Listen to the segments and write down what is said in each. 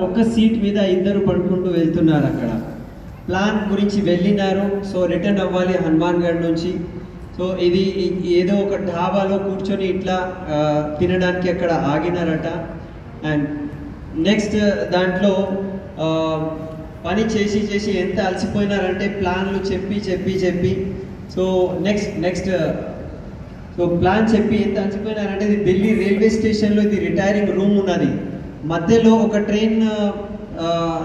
ఒక సీట్ మీద ఇద్దరు పడుకుంటూ వెళ్తున్నారు. అక్కడ ప్లాన్ గురించి వెళ్ళినారు. సో రిటర్న్ అవ్వాలి హనుమాన్ గఢ్ నుంచి. సో ఇది ఏదో ఒక ఢాబాలో కూర్చొని ఇట్లా తినడానికి అక్కడ ఆగినారట. అండ్ నెక్స్ట్ దాంట్లో పని చేసి చేసి ఎంత అలసిపోయినారంటే ప్లాన్లు చెప్పి సో నెక్స్ట్ సో ప్లాన్ చెప్పి ఎంత అలసిపోయినారంటే ఇది ఢిల్లీ రైల్వే స్టేషన్లో ఇది రిటైరింగ్ రూమ్ ఉన్నది. మధ్యలో ఒక ట్రైన్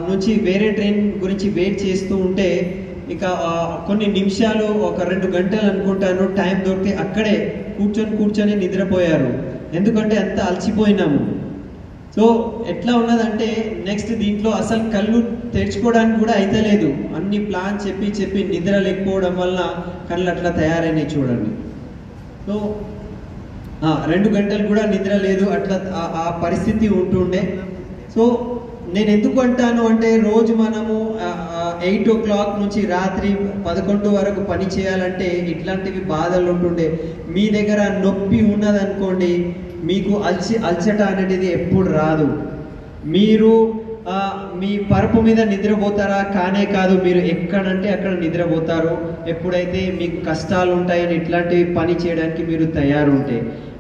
నుంచి వేరే ట్రైన్ గురించి వెయిట్ చేస్తూ ఉంటే ఇక కొన్ని నిమిషాలు ఒక 2 గంటలు అనుకుంటాను టైం దొరికితే అక్కడే కూర్చొని నిద్రపోయారు. ఎందుకంటే అంత అలసిపోయినాము. సో ఎట్లా ఉన్నదంటే నెక్స్ట్ దీంట్లో అసలు కళ్ళు తెరుచుకోవడానికి కూడా అయితలేదు. అన్ని ప్లాన్ చెప్పి నిద్ర లేకపోవడం వల్ల కళ్ళు అట్లా తయారైనాయి చూడండి. సో 2 గంటలు కూడా నిద్ర లేదు, అట్లా ఆ పరిస్థితి ఉంటుండే. సో నేను ఎందుకు అంటాను అంటే రోజు మనము 8 o'clock నుంచి రాత్రి 11 వరకు పని చేయాలంటే ఇట్లాంటివి బాధలు ఉంటుండే. మీ దగ్గర నొప్పి ఉన్నదనుకోండి, మీకు అల్చట అనేది ఎప్పుడు రాదు. మీరు మీ పరుపు మీద నిద్రపోతారా? కానే కాదు, మీరు ఎక్కడంటే అక్కడ నిద్రపోతారు. ఎప్పుడైతే మీకు కష్టాలు ఉంటాయని ఇట్లాంటివి పని చేయడానికి మీరు తయారు ఉంటే,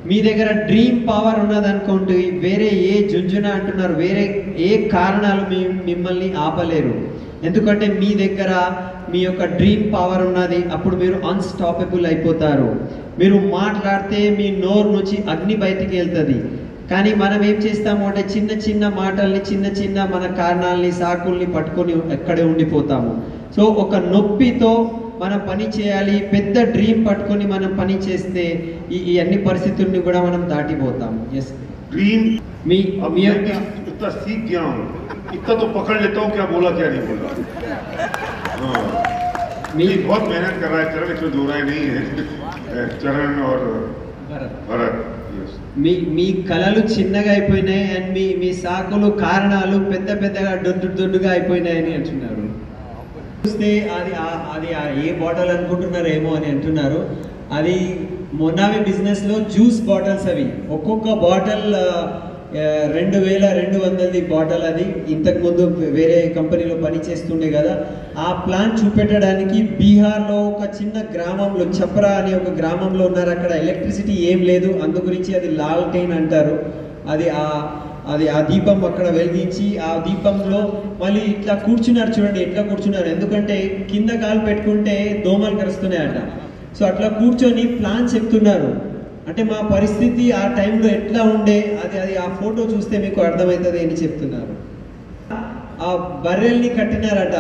మీ దగ్గర డ్రీమ్ పవర్ ఉన్నదనుకోండి, వేరే ఏ జుంజున అంటున్నారు, వేరే ఏ కారణాలు మిమ్మల్ని ఆపలేరు. ఎందుకంటే మీ దగ్గర మీ యొక్క డ్రీమ్ పవర్ ఉన్నది. అప్పుడు మీరు అన్స్టాపబుల్ అయిపోతారు. మీరు మాట్లాడితే మీ నోరు నుంచి అగ్ని బయటికి వెళ్తుంది. కానీ మనం ఏం చేస్తాము అంటే చిన్న మాటల్ని చిన్న మన కారణాలని సాకుల్ని పట్టుకొని ఎక్కడే ఉండిపోతాము. సో ఒక నొప్పితో మనం పని చేయాలి, పెద్ద డ్రీమ్ పట్టుకొని మనం పని చేస్తే ఈ అన్ని పరిస్థితుల్ని కూడా మనం దాటిపోతాం. ఎస్ ड्रीम इतना सीख गया हूँ, इतना तो पकड़ लेता हूँ क्या बोला क्या नहीं बोला. बहुत मेहनत कर रहा है चरण, इसमें दो राय नहीं है. चरण और भरत మీ కళలు చిన్నగా అయిపోయినాయి అండ్ మీ సాకులు కారణాలు పెద్దగా దొడ్డుగా అయిపోయినాయని అంటున్నారు. చూస్తే అది ఏ బాటిల్ అనుకుంటున్నారేమో అని అంటున్నారు. అది మొన్నావి బిజినెస్ లో జ్యూస్ బాటిల్స్. అవి ఒక్కొక్క బాటిల్ 2200 బాటిల్. అది ఇంతకుముందు వేరే కంపెనీలో పని చేస్తుండే కదా. ఆ ప్లాన్ చూపెట్టడానికి బీహార్లో ఒక చిన్న గ్రామంలో ఛప్రా అనే ఒక గ్రామంలో ఉన్నారు. అక్కడ ఎలక్ట్రిసిటీ ఏం లేదు, అందు గురించి అది లాల్టైన్ అంటారు. అది ఆ దీపం అక్కడ వెలిగించి ఆ దీపంలో మళ్ళీ ఇట్లా కూర్చున్నారు. చూడండి ఎట్లా కూర్చున్నారు, ఎందుకంటే కింద కాలు పెట్టుకుంటే దోమలు కరుస్తున్నాయట. సో అట్లా కూర్చొని ప్లాన్ చెప్తున్నారు. అంటే మా పరిస్థితి ఆ టైంలో ఎట్లా ఉండే అది ఆ ఫోటో చూస్తే మీకు అర్థమవుతుంది అని చెప్తున్నారు. ఆ బర్రెల్ని కట్టినారట.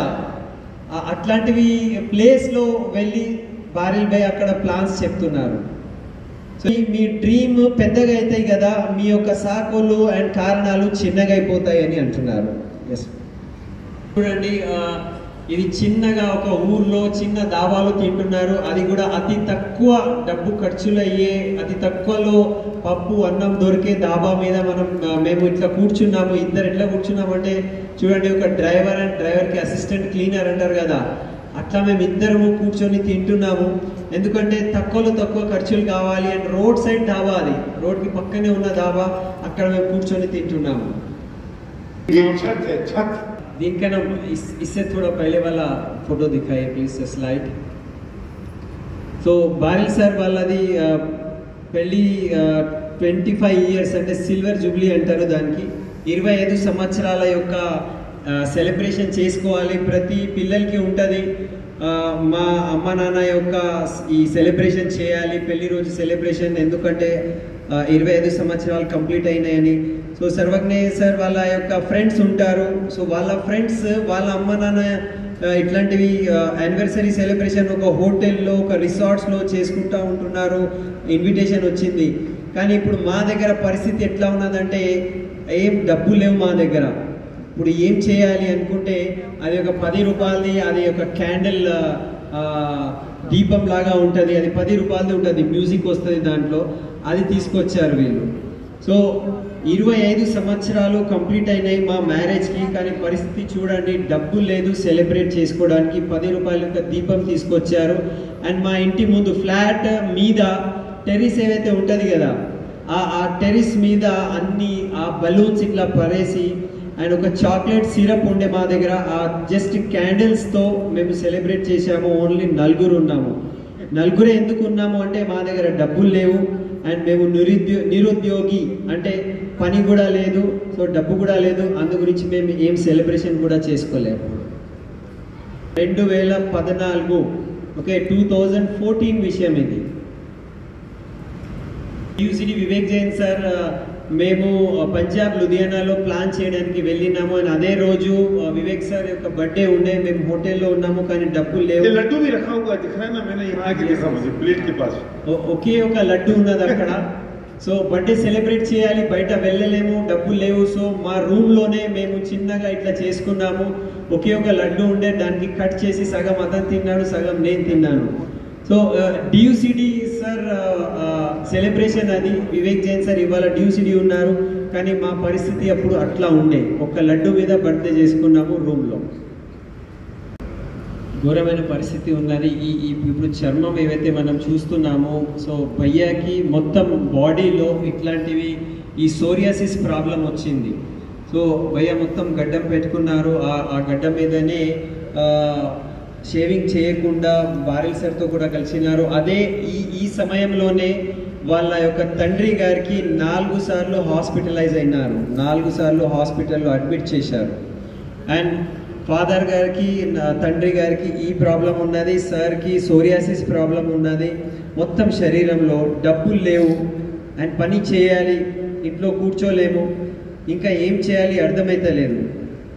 అట్లాంటివి ప్లేస్లో వెళ్ళి బారిల్ బై అక్కడ ప్లాన్స్ చెప్తున్నారు. సో మీ డ్రీమ్ పెద్దగా అవుతాయి కదా, మీ యొక్క సాకులు అండ్ కారణాలు చిన్నగా అయిపోతాయి అని అంటున్నారు. ఎస్ చూడండి, ఇది చిన్నగా ఒక ఊర్లో చిన్న దాబాలో తింటున్నారు. అది కూడా అతి తక్కువ డబ్బు ఖర్చులు అయ్యే, అతి తక్కువలో పప్పు అన్నం దొరికే దాబా మీద మేము ఇట్లా కూర్చున్నాము. ఇద్దరు ఎట్లా కూర్చున్నామంటే చూడండి, ఒక డ్రైవర్ అండ్ డ్రైవర్కి అసిస్టెంట్ క్లీనర్ అంటారు కదా, అట్లా మేము ఇద్దరము కూర్చొని తింటున్నాము. ఎందుకంటే తక్కువ ఖర్చులు కావాలి అండ్ రోడ్ సైడ్ డాబా, అది రోడ్కి పక్కనే ఉన్న దాబా, అక్కడ మేము కూర్చొని తింటున్నాము. దీనికన్నా इससे थोड़ा पहले वाला फोटो दिखाइए please slide. So Baril sir వాళ్ళది పెళ్ళి 25 years అంటే సిల్వర్ జూబ్లీ అంటారు దానికి. 25 సంవత్సరాల యొక్క సెలబ్రేషన్ చేసుకోవాలి, ప్రతి పిల్లలకి ఉంటుంది. మా అమ్మ నాన్న యొక్క ఈ సెలబ్రేషన్ చేయాలి, పెళ్లి రోజు సెలబ్రేషన్, ఎందుకంటే 25 సంవత్సరాలు కంప్లీట్ అయినాయని. సో సర్వజ్ఞ సార్ వాళ్ళ యొక్క ఫ్రెండ్స్ ఉంటారు. సో వాళ్ళ ఫ్రెండ్స్ వాళ్ళ అమ్మ నాన్న ఇట్లాంటివి యానివర్సరీ సెలబ్రేషన్ ఒక హోటల్లో ఒక రిసార్ట్స్లో చేసుకుంటూ ఉంటున్నారు. ఇన్విటేషన్ వచ్చింది. కానీ ఇప్పుడు మా దగ్గర పరిస్థితి ఎట్లా ఉన్నదంటే ఏం డబ్బు లేవు మా దగ్గర. ఇప్పుడు ఏం చేయాలి అనుకుంటే అది ఒక 10 రూపాయలది, అది ఒక క్యాండిల్ దీపం లాగా ఉంటుంది, అది 10 రూపాయలది ఉంటుంది, మ్యూజిక్ వస్తుంది దాంట్లో. అది తీసుకొచ్చారు వీళ్ళు. సో 25 సంవత్సరాలు కంప్లీట్ అయినాయి మా మ్యారేజ్కి. కానీ పరిస్థితి చూడండి, డబ్బు లేదు సెలబ్రేట్ చేసుకోవడానికి. 10 రూపాయల యొక్క దీపం తీసుకొచ్చారు. అండ్ మా ఇంటి ముందు ఫ్లాట్ మీద టెర్రస్ ఏవైతే ఉంటుంది కదా, ఆ టెర్రస్ మీద అన్ని ఆ బలూన్స్ ఇట్లా పరేసి అండ్ ఒక చాక్లెట్ సిరప్ ఉండే మా దగ్గర. ఆ జస్ట్ క్యాండిల్స్తో మేము సెలబ్రేట్ చేసాము. ఓన్లీ నలుగురు ఉన్నాము. నలుగురే ఎందుకు ఉన్నాము అంటే మా దగ్గర డబ్బులు లేవు అండ్ మేము నిరుద్యోగి, అంటే పని కూడా లేదు, సో డబ్బు కూడా లేదు. అందు గురించి మేము ఏం సెలబ్రేషన్ కూడా చేసుకోలేము. 2014 ఓకే 2014 విషయం ఇది. యూసిడి వివేక్ జైన్ సార్ మేము పంజాబ్ లुधियानाలో ప్లాన్ చేయడానికి వెళ్ళినాము. అండ్ అదే రోజు వివేక్ సార్ యొక్క బర్త్డే ఉండే. మేము హోటల్లో ఉన్నాము కానీ డబ్బులు లేవు. లడ్డు भी रखा हुआ दिख रहा है ना, मैंने यहाँ आके देखा, मुझे प्लेट के पास ఒకే ఒక లడ్డు ఉన్నది అక్కడ. సో బర్త్డే సెలబ్రేట్ చేయాలి, బయట వెళ్ళలేము, డబ్బులు లేవు. సో మా రూమ్లోనే మేము చిన్నగా ఇట్లా చేసుకున్నాము. ఒకే ఒక లడ్డు ఉండే, దానికి కట్ చేసి సగం అతను తిన్నాడు, సగం నేను తిన్నాను. సో డియూసిడి సార్ సెలబ్రేషన్ అది. వివేక్ జైన్ సార్ ఇవాళ డియూసిడి ఉన్నారు కానీ మా పరిస్థితి అప్పుడు అట్లా ఉండే. ఒక లడ్డు మీద బర్త్డే చేసుకున్నాము రూమ్లో. ఘోరమైన పరిస్థితి ఉన్నది. ఇప్పుడు చర్మం ఏవైతే మనం చూస్తున్నామో, సో భయ్యాకి మొత్తం బాడీలో ఇట్లాంటివి ఈ సోరియాసిస్ ప్రాబ్లం వచ్చింది. సో భయ్య మొత్తం గడ్డం పెట్టుకున్నారు. ఆ గడ్డం మీదనే షేవింగ్ చేయకుండా బారిల్ సార్తో కూడా కలిసినారు. అదే ఈ సమయంలోనే వాళ్ళ యొక్క తండ్రి గారికి 4 సార్లు హాస్పిటలైజ్ అయినారు. 4 సార్లు హాస్పిటల్లో అడ్మిట్ చేశారు. అండ్ ఫాదర్ గారికి, తండ్రి గారికి ఈ ప్రాబ్లం ఉన్నది, సార్కి సోరియాసిస్ ప్రాబ్లం ఉన్నది. మొత్తం శరీరంలో డబ్బులు లేవు అండ్ పని చేయాలి, ఇంట్లో కూర్చోలేము, ఇంకా ఏం చేయాలి అర్థమైతలేదు.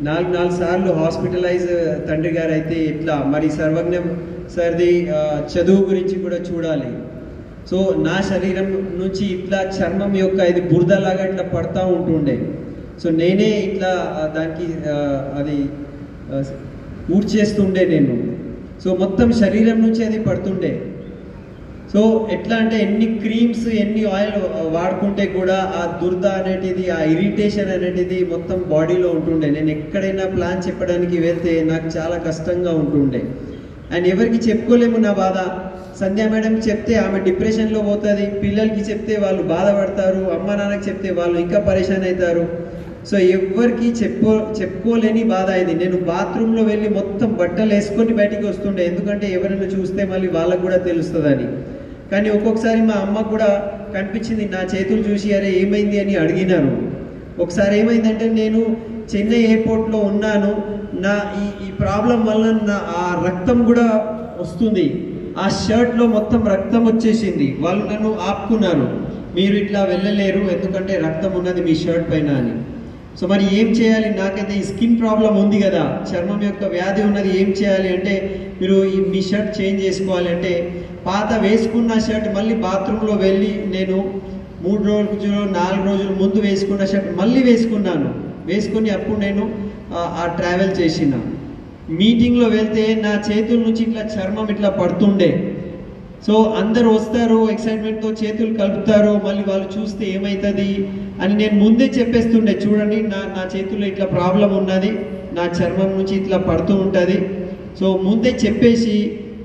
4 సార్లు హాస్పిటలైజ్ తండ్రి గారు అయితే ఇట్లా. మరి సర్వజ్ఞం సార్ది చదువు గురించి కూడా చూడాలి. సో నా శరీరం నుంచి ఇట్లా చర్మం యొక్క ఇది బురదలాగా ఇట్లా పడతా ఉంటుండే. సో నేనే ఇట్లా దానికి అది ఊడ్చేస్తుండే నేను. సో మొత్తం శరీరం నుంచి అది పడుతుండే. సో ఎట్లా అంటే ఎన్ని క్రీమ్స్ ఎన్ని ఆయిల్ వాడుకుంటే కూడా ఆ దురద అనేటిది, ఆ ఇరిటేషన్ అనేటిది మొత్తం బాడీలో ఉంటుండే. నేను ఎక్కడైనా ప్లాన్ చెప్పడానికి వెళ్తే నాకు చాలా కష్టంగా ఉంటుండే. అండ్ ఎవరికి చెప్పుకోలేము నా బాధ. సంధ్యా మేడంకి చెప్తే ఆమె డిప్రెషన్లో పోతుంది, పిల్లలకి చెప్తే వాళ్ళు బాధపడతారు, అమ్మ నాన్నకి చెప్తే వాళ్ళు ఇంకా పరేషాన్ అవుతారు. సో ఎవరికి చెప్పుకోలేని బాధ ఇది. నేను బాత్రూంలో వెళ్ళి మొత్తం బట్టలు వేసుకొని బయటికి వస్తుండే, ఎందుకంటే ఎవరైనా చూస్తే మళ్ళీ వాళ్ళకు కూడా తెలుస్తుందని. కానీ ఒక్కొక్కసారి మా అమ్మ కూడా కనిపించింది, నా చేతులు చూసి అరే ఏమైంది అని అడిగినారు. ఒకసారి ఏమైందంటే నేను చెన్నై ఎయిర్పోర్ట్లో ఉన్నాను. నా ఈ ప్రాబ్లం వల్ల నా ఆ రక్తం కూడా వస్తుంది. ఆ షర్ట్లో మొత్తం రక్తం వచ్చేసింది. వాళ్ళు నన్ను ఆపుకున్నారు, మీరు ఇట్లా వెళ్ళలేరు ఎందుకంటే రక్తం ఉన్నది మీ షర్ట్ పైన అని. సో మరి ఏం చేయాలి? నాకైతే ఈ స్కిన్ ప్రాబ్లం ఉంది కదా, చర్మం యొక్క వ్యాధి ఉన్నది, ఏం చేయాలి అంటే మీరు మీ షర్ట్ చేంజ్ చేసుకోవాలి అంటే పాత వేసుకున్న షర్ట్ మళ్ళీ బాత్రూంలో వెళ్ళి నేను 3 రోజులు 4 రోజుల ముందు వేసుకున్న షర్ట్ మళ్ళీ వేసుకుని అప్పుడు నేను ఆ ట్రావెల్ చేసిన. మీటింగ్లో వెళ్తే నా చేతుల నుంచి ఇట్లా చర్మం ఇట్లా పడుతుండే. సో అందరు వస్తారు, ఎక్సైట్మెంట్తో చేతులు కలుపుతారు, మళ్ళీ వాళ్ళు చూస్తే ఏమవుతుంది అని నేను ముందే చెప్పేస్తుండే, చూడండి నా చేతుల్లో ఇట్లా ప్రాబ్లం ఉన్నది, నా చర్మం నుంచి ఇట్లా పడుతూ ఉంటుంది. సో ముందే చెప్పేసి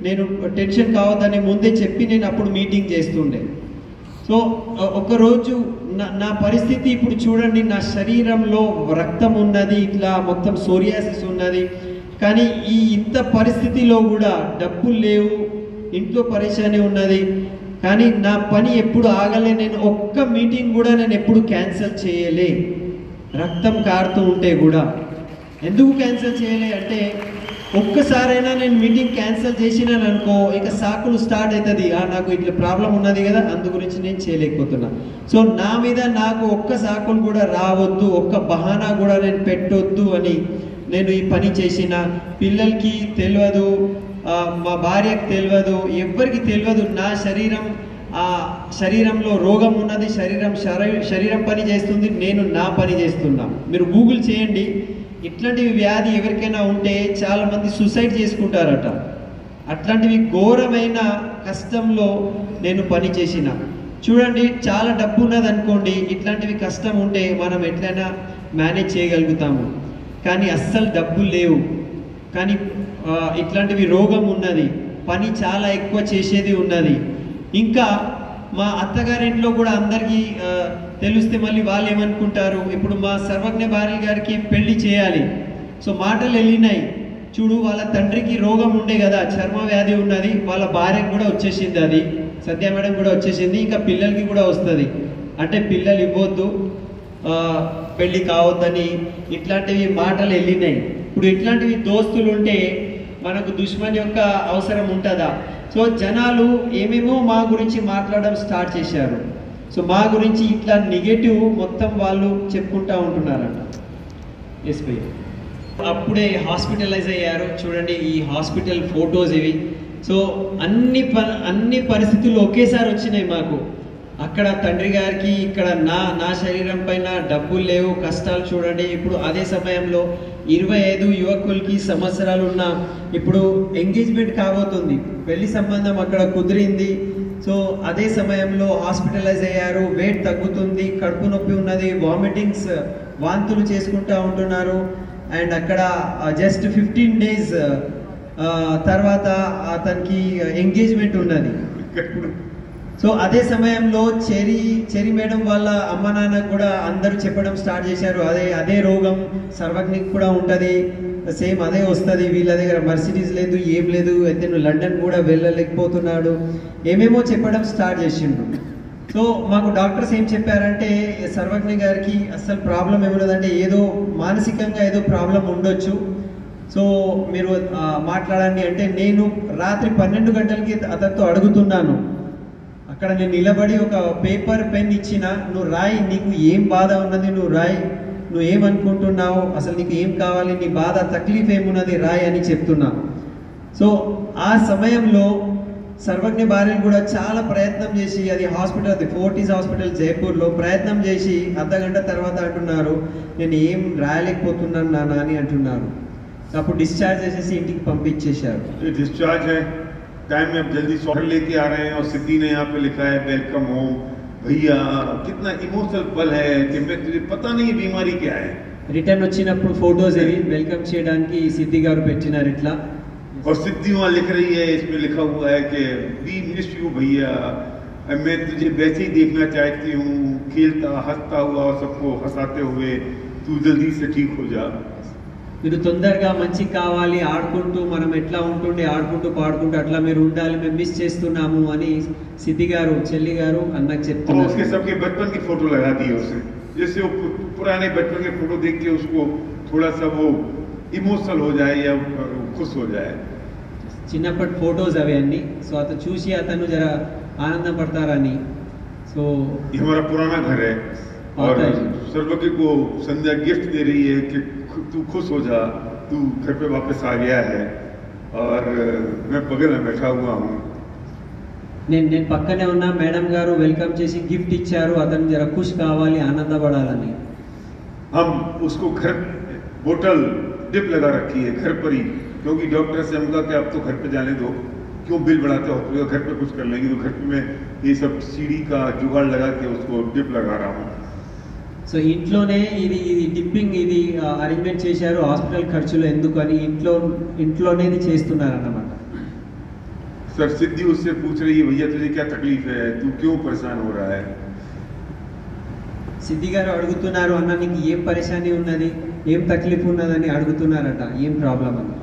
నేను టెన్షన్ కావద్దని ముందే చెప్పి నేను అప్పుడు మీటింగ్ చేస్తుండే. సో ఒకరోజు నా పరిస్థితి ఇప్పుడు చూడండి, నా శరీరంలో రక్తం ఉన్నది, ఇట్లా మొత్తం సోరియాసిస్ ఉన్నది. కానీ ఇంత పరిస్థితిలో కూడా డబ్బులు లేవు, ఇంట్లో పరేషాని ఉన్నది, కానీ నా పని ఎప్పుడు ఆగలే. నేను ఒక్క మీటింగ్ కూడా నేను ఎప్పుడు క్యాన్సిల్ చేయలే, రక్తం కారుతూ ఉంటే కూడా. ఎందుకు క్యాన్సిల్ చేయలే అంటే ఒక్కసారైనా నేను మీటింగ్ క్యాన్సిల్ చేసినాను అనుకో ఇక సాకులు స్టార్ట్ అవుతుంది, నాకు ఇట్లా ప్రాబ్లం ఉన్నది కదా అందు గురించి నేను చేయలేకపోతున్నా. సో నా మీద నాకు ఒక్క సాకులు కూడా రావద్దు, ఒక్క బహానా కూడా నేను పెట్టొద్దు అని నేను ఈ పని చేసిన. పిల్లలకి తెలియదు, మా భార్యకు తెలియదు, ఎవ్వరికి తెలియదు నా శరీరంలో రోగం ఉన్నది, శరీరం పని చేస్తుంది, నేను నా పని చేస్తున్నా. మీరు గూగుల్ చేయండి, ఇట్లాంటివి వ్యాధి ఎవరికైనా ఉంటే చాలామంది సూసైడ్ చేసుకుంటారట. అట్లాంటివి ఘోరమైన కష్టంలో నేను పని చేసిన. చూడండి, చాలా డబ్బు ఉన్నది అనుకోండి, ఇట్లాంటివి కష్టం ఉంటే మనం ఎట్లయినా మేనేజ్ చేయగలుగుతాము. కానీ అస్సలు డబ్బులు లేవు, కానీ ఇట్లాంటివి రోగం ఉన్నది, పని చాలా ఎక్కువ చేసేది ఉన్నది. ఇంకా మా అత్తగారింట్లో కూడా అందరికీ తెలిస్తే మళ్ళీ వాళ్ళు ఏమనుకుంటారు, ఇప్పుడు మా సర్వజ్ఞ భార్య గారికి పెళ్లి చేయాలి, సో మాటలు వెళ్ళినాయి. చూడు వాళ్ళ తండ్రికి రోగం ఉండే కదా, చర్మ వ్యాధి ఉన్నది, వాళ్ళ భార్యకు కూడా వచ్చేసింది, అది సత్య మేడం కూడా వచ్చేసింది, ఇంకా పిల్లలకి కూడా వస్తుంది, అంటే పిల్లలు ఇవ్వద్దు, పెళ్లి కావద్దని ఇట్లాంటివి మాటలు వెళ్ళినాయి. ఇప్పుడు ఇట్లాంటివి దోస్తులు ఉంటే మనకు దుష్మన్ యొక్క అవసరం ఉంటుందా? సో జనాలు ఏమేమో మా గురించి మాట్లాడడం స్టార్ట్ చేశారు. సో మా గురించి ఇట్లా నెగటివ్ మొత్తం వాళ్ళు చెప్పుకుంటూ ఉంటున్నారంట. ఎస్ భయ్య, అప్పుడే హాస్పిటలైజ్ అయ్యారు. చూడండి ఈ హాస్పిటల్ ఫొటోస్ ఇవి. సో అన్ని పరిస్థితులు ఒకేసారి వచ్చినాయి మాకు. అక్కడ తండ్రి గారికి, ఇక్కడ నా శరీరం పైన డబ్బులు లేవు, కష్టాలు చూడండి. ఇప్పుడు అదే సమయంలో 25 యువకులకి సంవత్సరాలు ఉన్న ఇప్పుడు ఎంగేజ్మెంట్ కాబోతుంది, పెళ్లి సంబంధం అక్కడ కుదిరింది. సో అదే సమయంలో హాస్పిటలైజ్ అయ్యారు, వెయిట్ తగ్గుతుంది, కడుపు నొప్పి ఉన్నది, వామిటింగ్స్, వాంతులు చేసుకుంటూ ఉంటున్నారు. అండ్ అక్కడ జస్ట్ 15 days తర్వాత అతనికి ఎంగేజ్మెంట్ ఉన్నది. సో అదే సమయంలో చెరి మేడం వాళ్ళ అమ్మ నాన్న కూడా అందరూ చెప్పడం స్టార్ట్ చేశారు, అదే రోగం సర్వజ్ఞకి కూడా ఉంటుంది, సేమ్ అదే వస్తుంది, వీళ్ళ దగ్గర మర్సిడీస్ లేదు, ఏం లేదు, అయితే నువ్వు లండన్ కూడా వెళ్ళలేకపోతున్నాడు, ఏమేమో చెప్పడం స్టార్ట్ చేసిండు. సో మాకు డాక్టర్స్ ఏం చెప్పారంటే, సర్వజ్ఞ గారికి అసలు ప్రాబ్లం ఏమున్నదంటే ఏదో మానసికంగా ఏదో ప్రాబ్లం ఉండొచ్చు, సో మీరు మాట్లాడండి అంటే, నేను రాత్రి 12 గంటలకి అతనితో అడుగుతున్నాను. అక్కడ నేను నిలబడి ఒక పేపర్ పెన్ ఇచ్చిన, నువ్వు రాయి, నీకు ఏం బాధ ఉన్నది నువ్వు రాయి, నువ్వు ఏమనుకుంటున్నావు, అసలు నీకు ఏం కావాలి, నీ బాధ తక్లీఫ్ ఏమున్నది రాయి అని చెప్తున్నా. సో ఆ సమయంలో సర్వజ్ఞ భార్యలు కూడా చాలా ప్రయత్నం చేసి, అది హాస్పిటల్, అది ఫోర్టీస్ హాస్పిటల్ జైపూర్లో ప్రయత్నం చేసి అర్ధగంట తర్వాత అంటున్నారు, నేను ఏం రాయలేకపోతున్నాను నాన్న అని అంటున్నారు. అప్పుడు డిశ్చార్జ్ చేసేసి ఇంటికి పంపించేశారు. डिस्चार्ज है, टाइम में अब जल्दी शॉर्ट लेके आ रहे हैं और सिद्धि ने यहाँ पे लिखा है वेलकम होम। भैया कितना इमोशनल पल है कि मैं तुझे पता नहीं ये बीमारी क्या है। రిటర్న్ వచ్చినప్పుడు ఫోటోస్ ఇవి వెల్కమ్ చేయడానికి సిద్ధి గారు పెట్టినారు ఇట్లా. और सिद्धि वहाँ लिख रही है, इसमें लिखा हुआ है कि वी मिस यू भैया, मैं तुझे वैसे ही देखना चाहती हूँ, खेलता हंसता हुआ और सबको हंसाते हुए, तू जल्दी से ठीक हो जा। మీరు తొందరగా మంచి కావాలి, ఆడుకుంటూ మనం ఎట్లా ఉంటుండే ఆడుకుంటూ పాడుకుంటూ అట్లా మీరు ఉండాలి, మేము మిస్ చేస్తున్నాము అని సిద్ధి గారు చెల్లి గారు అన్నకు చెప్తున్నారు. उसके सबके बचपन की फोटो लगा दी है उसने, जैसे वो पुराने बचपन के फोटो देख के उसको थोड़ा सा वो इमोशनल हो जाए या खुश हो जाए. చిన్నప్పటి ఫోటోస్ అవి అన్ని. సో అతను చూసి అతను జర ఆనందపడతారని. సో ये हमारा पुराना घर है और सर्वज्ञ को संध्या गिफ्ट दे रही है कि तू खुश हो जा, तू घर पे वापस आ गया है और मैं बगल में बैठा हुआ हूँ. నేను పక్కనే ఉన్నా, మేడం గారు వెల్కమ్ చేసి గిఫ్ట్ ఇచ్చారు, అతను జర ఖుష్ కావాలి, ఆనందపడాలని. हम उसको घर बोतल डिप लगा रखी है घर पर ही, क्योंकि डॉक्टर से हम कहा कि आप तो घर पे जाने दो, क्यों बिल बढ़ाते हो, तो घर पे कुछ कर लेंगे. तो घर पे मैं ये सब सीढ़ी का जुगाड़ लगा के उसको डिप लगा रहा हूँ. సో ఇంట్లోనే ఇది డిప్పింగ్ ఇది అరేంజ్మెంట్ చేశారు, హాస్పిటల్ ఖర్చులు ఎందుకు అని ఇంట్లోనే ఇది చేస్తున్నారు అన్నమాట. सर सिद्धि उससे पूछ रही है, भैया तुझे क्या तकलीफ है, तू क्यों परेशान हो रहा है. సిద్ధి గారు అడుగుతున్నారు, అన్న నీకు ఏం పరేషాని ఉన్నది, ఏం తక్లీఫ్ ఉన్నదని అడుగుతున్నారట, ఏం ప్రాబ్లం అని.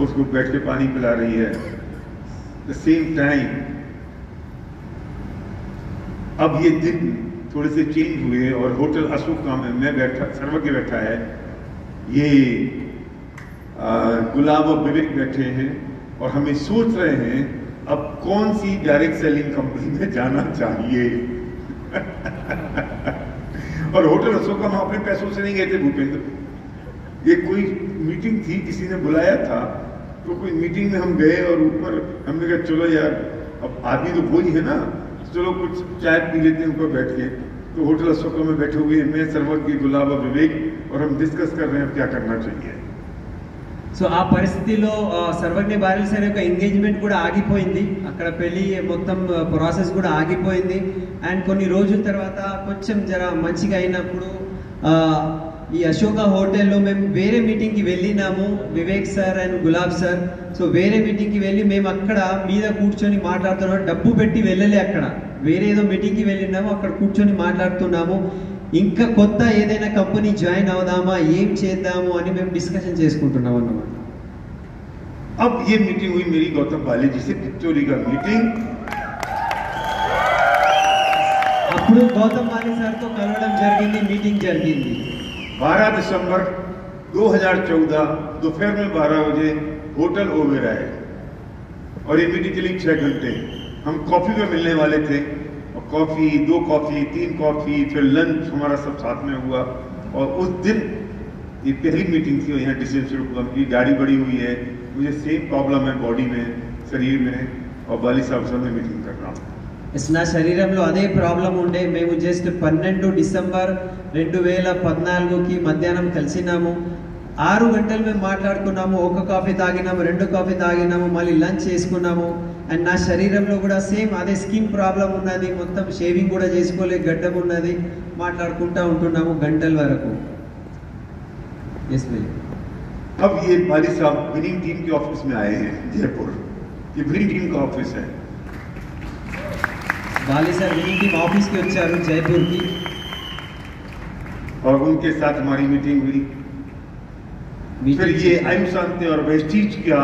उसको बैठ के पानी पिला रही है. द सेम टाइम अब ये दिन थोड़े से चेंज हुए और होटल अशोक का मैं बैठा, सर्वज्ञ बैठा है, ये गुलाब और विवेक बैठे हैं और हमें सोच रहे हैं अब कौन सी डायरेक्ट सेलिंग कंपनी में जाना चाहिए. और होटल अशोक का हम अपने पैसों से नहीं गए थे भूपेंद्र, ये कोई मीटिंग थी, किसी ने बुलाया था, तो कोई मीटिंग में हम गए और ऊपर हमने कहा चलो यार अब आदमी तो वही है ना, चलो कुछ चाय पी लेते हैं ऊपर बैठ के. तो होटल अशोक में बैठे हुए मैं, सर्वज्ञ, गुलाब और विवेक, और हम डिस्कस कर रहे हैं अब क्या करना चाहिए. సో ఆ పరిస్థితిలో సర్వజ్ఞ భార్యల సరే ఒక ఎంగేజ్మెంట్ కూడా ఆగిపోయింది, అక్కడ పెళ్లి మొత్తం ప్రాసెస్ కూడా ఆగిపోయింది. అండ్ కొన్ని రోజుల తర్వాత కొంచెం జర మంచిగా అయినప్పుడు ఈ అశోక హోటల్లో మేము వేరే మీటింగ్కి వెళ్ళినాము, Vivek sir and gulab sir. So వేరే మీటింగ్కి వెళ్ళి మేము అక్కడ మీద కూర్చొని మాట్లాడుతున్నాము, డబ్బు పెట్టి వెళ్ళలే, అక్కడ వేరే ఏదో మీటింగ్కి వెళ్ళినాము, అక్కడ కూర్చొని మాట్లాడుతున్నాము. ఇంకా కొత్త ఏదైనా కంపెనీ జాయిన్ అవుదామా, ఏం చేద్దాము అని మేము డిస్కషన్ చేసుకుంటున్నాం అన్నమాట. अब ये मीटिंग हुई मेरी गौतम बाली जी से, पिक्चोरी का मीटिंग. అప్పుడు గౌతమ్ బాలి సార్తో కలవడం జరిగింది, మీటింగ్ జరిగింది. 12 दिसंबर 2014 दोपहर में 12 बजे होटल ओबेरॉय है और ये मीटिंग चली 6 घंटे. हम कॉफी में मिलने वाले थे और कॉफी, 2 कॉफी, 3 कॉफी, फिर लंच हमारा सब साथ में हुआ. और उस दिन ये पहली मीटिंग थी और यहाँ डिसेंसरी हुआ. की गाड़ी बड़ी हुई है, मुझे सेम प्रॉब्लम है बॉडी में, शरीर में, और बाली साहब से मैं मीटिंग कर रहा हूँ. నా శరీరంలో అదే ప్రాబ్లం ఉండే. మేము జస్ట్ 12 డిసెంబర్ 2014కి మధ్యాహ్నం కలిసినాము. 6 గంటలు మేము మాట్లాడుకున్నాము, 1 కాఫీ తాగినాము, 2 కాఫీ తాగినాము, మళ్ళీ లంచ్ చేసుకున్నాము. అండ్ నా శరీరంలో కూడా సేమ్ అదే స్కిన్ ప్రాబ్లం ఉన్నది, మొత్తం షేవింగ్ కూడా చేసుకోలే, గడ్డం ఉన్నది. మాట్లాడుకుంటూ ఉంటున్నాము గంటల వరకు. ఎస్ భయ్యా. अब ये बाली साहब विनिंग टीम के ऑफिस में आए हैं जयपुर. ये विनिंग टीम का ऑफिस है. बाली सर विनिंग टीम ऑफिस के వచ్చారు जयपुर की, और उनके साथ हमारी मीटिंग हुई. फिर ये आयुष शांति और वेस्टीज का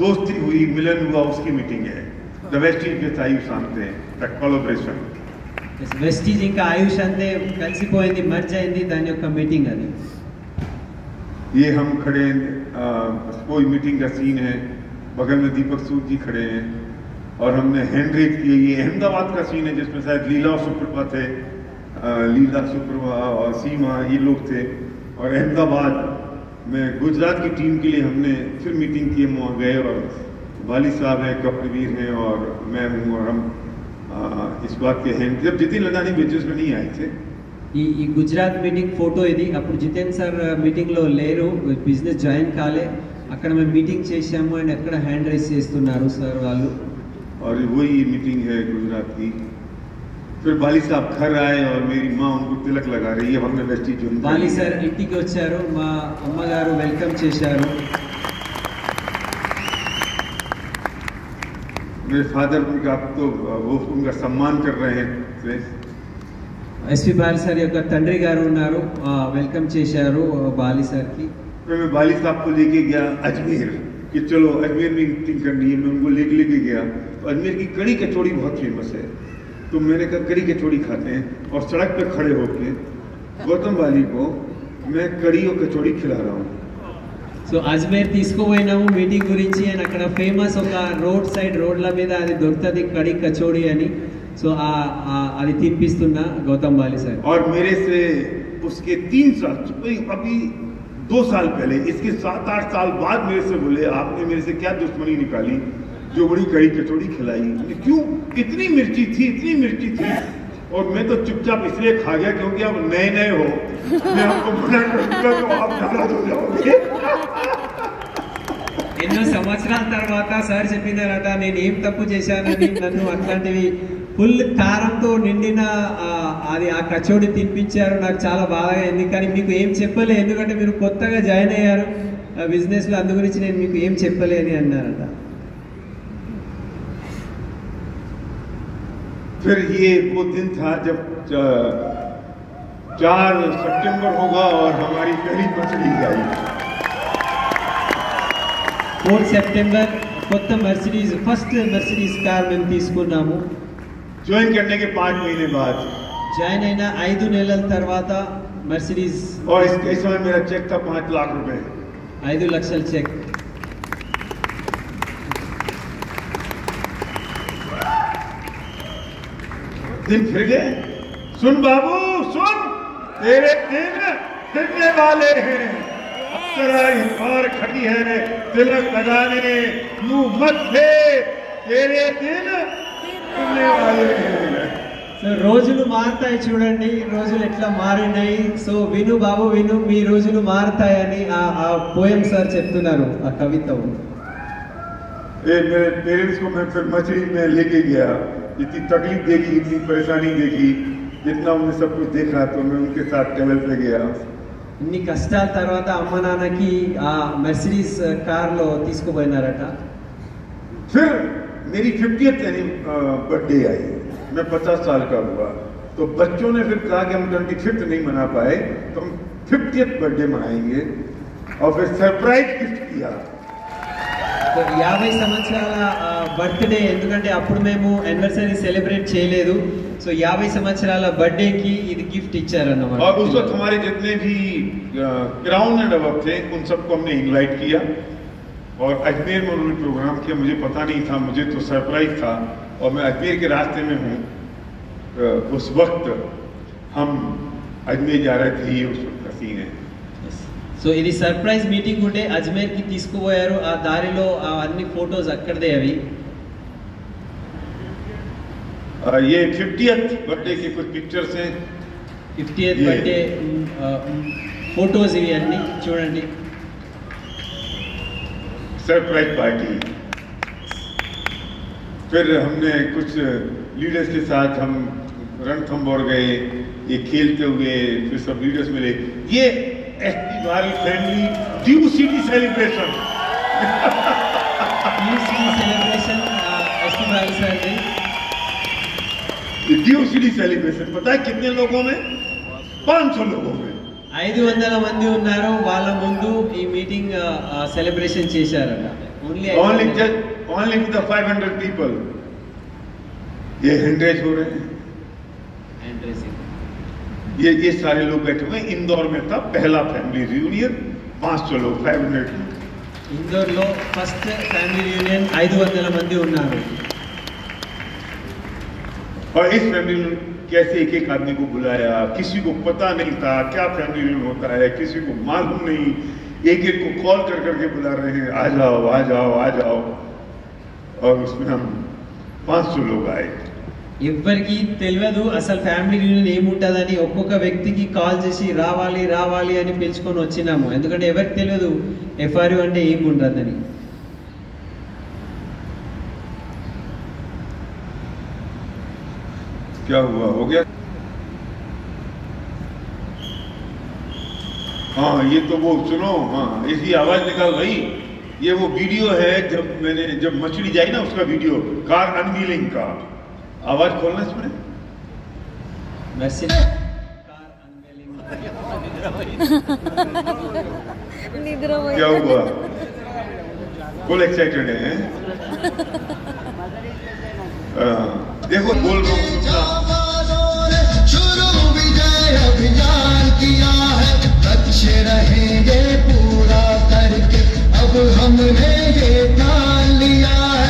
दोस्ती हुई, मिलन हुआ, उसकी मीटिंग है. The Vestige with Ayush Shanti, the collaboration. Vestige ఇంకా ఆయుష్ అంతే కలిసిపోయింది, మర్జ్ అయింది, దాని యొక్క మీటింగ్ అది. ये हम खड़े हैं, कोई मीटिंग का सीन है, बगल में दीपक सूद जी खड़े हैं और हमने हैंड रेज किए. ये अहमदाबाद का सीन है जिसमें शायद लीला और सुप्रभा थे, लीला, सुप्रभा और सीमा, ये लोग थे. और अहमदाबाद में गुजरात की टीम के लिए हमने फिर मीटिंग की. हम वहाँ गए और बाली साहब हैं, कपिलवीर हैं और मैं हूँ, और हम इस बात के हैंड, जब जितिन लदानी बिजनेस में नहीं आए थे. ఈ గుజరాత్ మీటింగ్ ఫోటో ఇది. అప్పుడు జితేన్ సార్ మీటింగ్లో లేరు, బిజినెస్ జాయిన్ కాలే. అక్కడ మేము మీటింగ్ చేసాము అండ్ అక్కడ హ్యాండ్ రైస్ చేస్తున్నారు సార్ వాళ్ళు. और वही मीटिंग है गुजरात की. फिर बाली साहब घर आए और मेरी माँ उनको तिलक लगा रही है. हमने वेस्टी जो బాలి సార్ ఇంటికి వచ్చారు, మా అమ్మగారు వెల్కమ్ చేశారు. मेरे फादर उनका तो वो उनका सम्मान कर रहे हैं. ఎస్పీ బాలి సార్ యొక్క తండ్రి గారు ఉన్నారు, వెల్కమ్ చేశారు బాలి సార్కి. फिर मैं बाली साहब को लेके गया अजमेर कि चलो अजमेर में मीटिंग करनी है. मैं उनको लेके गया तो अजमेर की कड़ी कचौड़ी बहुत फेमस है. तो मैंने कहा कड़ी कचौड़ी खाते हैं, और सड़क पे खड़े होके गौतम बाली को मैं कड़ी और कचौड़ी खिला रहा हूँ. సో అజ్మేర్ తీసుకుపోయినాము మీటింగ్ గురించి, అండ్ అక్కడ ఫేమస్ ఒక రోడ్ల మీద అది దొరుకుతుంది కడి కచోడి అని. సో అది తినిపిస్తున్నా గౌతమ్ బాలి సార్. और मेरे से उसके 3 साल, अभी 2 साल पहले, इसके 7-8 साल बाद मेरे से बोले, आपने मेरे से क्या दुश्मनी निकाली, जो बड़ी कड़ी कचौड़ी खिलाई. क्यों? इतनी मिर्ची थी, इतनी मिर्ची थी. और मैं तो चुपचाप इसलिए खा गया क्योंकि आप नए हो, मैं आपको मना करूंगा तो आप नाराज हो जाओगे. ఎన్నో సంవత్సరాల తర్వాత సార్ చెప్పినారట, నేను ఏం తప్పు చేశానని, నన్ను అట్లాంటివి ఫుల్ కారంతో నిండిన అది ఆ కచోడి తినిపించారు. నాకు చాలా బాగా అయింది, కానీ మీకు ఏం చెప్పలే, ఎందుకంటే మీరు కొత్తగా జాయిన్ అయ్యారు బిజినెస్లో, అందు గురించి నేను మీకు ఏం చెప్పలే అని అన్నారట. फिर ये वो दिन था जब 4 सितंबर होगा और हमारी पहली मछली आई. 4 సెప్టెంబర్ కొత్త మర్సిడీస్, ఫస్ట్ మర్సిడీస్ కార్ మేము తీసుకున్నాము. ज्वाइन करने के 5 महीने बाद, జాయిన్ అయిన 5 నెలల తర్వాత మర్సిడీస్. और इस समय मेरा चेक था 5 लाख रुपए, 5 లక్షల చెక్. दिन फिर गए. सुन बाबू सुन, तेरे दिन फिरने वाले हैं. अप्सरा इस बार खड़ी है तिलक लगाने, मुंह मत फेर, तेरे दिन फिरने वाले हैं. సో రోజులు మారుతాయి చూడండి, రోజులు ఎట్లా మారినాయి. సో విను బాబు విను, మీ రోజులు మారుతాయని ఆ పోయం సార్ చెప్తున్నారు, ఆ కవిత. मेरे पेरेंट्स को मैं फिर मछली में लेके गया. इतनी तकलीफ देखी, इतनी परेशानी देखी, जितना उन्हें सब कुछ देखा, तो मैं उनके साथ ट्रेवल पे गया. ఇన్ని కష్టాల తర్వాత అమ్మ నాన్నకి ఆ మెర్సిడీస్ కార్లో తీసుకుపోయినారట. फिर मेरी 50th बर्थडे आई, मैं 50 साल का हुआ, तो बच्चों ने फिर कहा कि हम 25th नहीं मना पाए तो हम 50th बर्थडे मनाएंगे और फिर सरप्राइज गिफ्ट किया. 50 సంవత్సరాల బర్త్డే, ఎందుకంటే అప్పుడు మేము యానివర్సరీ సెలబ్రేట్ చేయలేదు. సో 50 సంవత్సరాల బర్త్డేకి ఇది గిఫ్ట్ ఇచ్చారన్నమాట. और उस वक्त हमारे जितने भी क्राउन एंड अबव थे उन सबको हमने इनवाइट किया और अजमेर में उन्होंने प्रोग्राम किया. मुझे पता नहीं था, मुझे तो सरप्राइज था और मैं अजमेर के रास्ते में हूँ. उस वक्त हम अजमेर जा रहे थे, ये उस वक्त का सीन है. సో ఇది సర్ప్రైజ్ మీటింగ్ ఉంటే అజ్మేర్కి తీసుకుపోయారు. ఆ దారిలో అన్ని ఫొటోస్ అక్కడదే అవి. ये 50th बर्थडे के कुछ पिक्चर्स हैं. 50th बर्थडे फोटोज ఇవి అన్ని చూడండి. Surprise party. फिर हमने कुछ लीडर्स के साथ हम रणथंबोर गए, ये खेलते हुए फिर सब लीडर्स मिले. ये एसपी बाल family due city celebration. Due city celebration SP बाल सर ने. ड्यू सिटी सेलिब्रेशन पता है कितने लोगों में? 500 लोगों में 500 మంది ఉన్నారు. వాళ్ళ ముందు ఈ మీటింగ్ సెలబ్రేషన్ చేశారట. only with the 500 people. ये हैंडरेज हो रहे हैं. ये सारे लोग बैठे हुए. इंदौर में था पहला फैमिली रियूनियन, 500 लोग, 500. इंदौर लो फर्स्ट फैमिली रियूनियन 500 మంది ఉన్నారు. और इस फैमिली ने कैसे एक एक आदमी को बुलाया. किसी को पता नहीं था क्या फैमिली रियूनियन होता है, किसी को मालूम नहीं. एक एक को कॉल कर करके बुला रहे हैं, आ जाओ आ जाओ आ जाओ. और उसमें हम 500 लोग आए. ఎవరికి తెలియదు అసలు ఫ్యామిలీ రియూనియన్ ఏముంటుందని. ఒక్కొక్క వ్యక్తికి కాల్ చేసి రావాలి రావాలి అని పిలుచుకొని వచ్చినాము. ఎందుకంటే ఎవరికి తెలియదు ఎఫ్ఆర్యూ అంటే ఏముంటుందని. क्या हुआ, हो गया? हाँ ये तो वो सुनो, हाँ इसी आवाज निकाल गई. ये वो वीडियो है जब मछली जाई ना, उसका वीडियो कार अनवीलिंग का. आवाज खोलना इसमें. क्या हुआ? फुल एक्साइटेड है. देखो बोल रहा हूँ, शुरू विजय अभियान किया है, अच्छे रहेंगे पूरा करके. अब हमने ये ठान लिया है.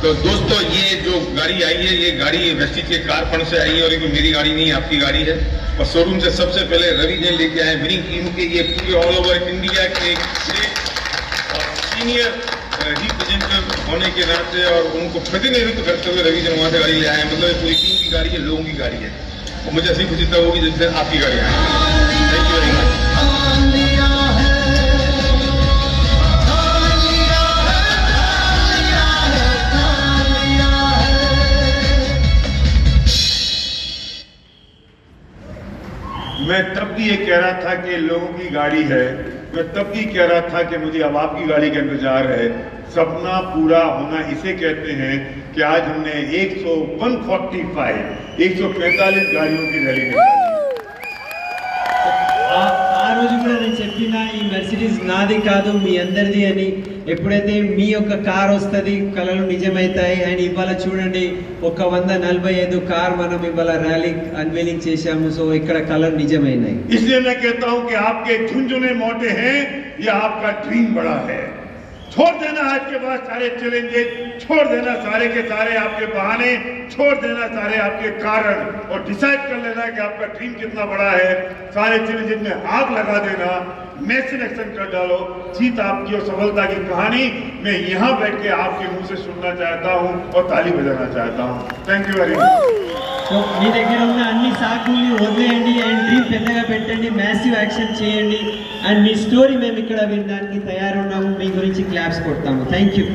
तो दोस्तों ये जो गाड़ी आई है, ये गाड़ी वेस्टिज के कार फंड से आई है और ये मेरी गाड़ी नहीं, आपकी गाड़ी है. और शोरूम से सबसे पहले रवि ने लेके आए विनिंग टीम के. ये पूरे ऑल ओवर इंडिया के सीनियर रिप्रेजेंटेटिव होने के नाते और उनको प्रतिनिधित्व करते हुए रवि ने वहाँ से गाड़ी ले आए. मतलब पूरी टीम की गाड़ी है, लोगों की गाड़ी है. और मुझे ऐसी खुशी तब होगी जैसे आपकी गाड़ी आई. Thank you very much. मैं तब भी ये कह रहा था कि लोगों की गाड़ी है. मैं तब भी कह रहा था कि मुझे अब आपकी गाड़ी का इंतजार है. सपना पूरा होना इसे कहते हैं कि आज हमने 145 गाड़ियों की रैली निकाली. ఆ రోజు కూడా నేను చెప్పిన ఈ మెర్సిడీస్ నాది కాదు మీ అందరిది అని. ఎప్పుడైతే మీ యొక్క కార్ వస్తుంది కలలు నిజమవుతాయి. అండ్ ఇవాళ చూడండి 145 కార్ మనం ఇవాళ ర్యాలీ అన్వీలింగ్ చేశాము. సో ఇక్కడ కలలు నిజమైనాయి. इसलिए मैं कहता हूं कि आपके झुंझुने मोटे हैं, ये आपका ड्रीम बड़ा है. छोड़ देना आज के बाद सारे चैलेंजेस, छोड़ देना सारे के सारे आपके बहाने, छोड़ देना सारे आपके कारण और डिसाइड कर लेना कि आपका ड्रीम कितना बड़ा है. सारे चैलेंजेस में आग लगा देना, मैसिव एक्शन कर डालो. जीत आपकी और सफलता की कहानी मैं यहाँ बैठ के आपके मुंह से सुनना चाहता हूँ और ताली बजाना चाहता हूँ. Thank you very much. So మీ దగ్గర ఉన్న అన్ని సాకుల్ని వదిలేయండి అండ్ డ్రీమ్ పెద్దగా పెట్టండి, మ్యాసివ్ యాక్షన్ చేయండి. అండ్ మీ స్టోరీ మేము ఇక్కడ వినడానికి తయారున్నాము. మీ గురించి క్లాప్స్ కొడతాము. Thank you.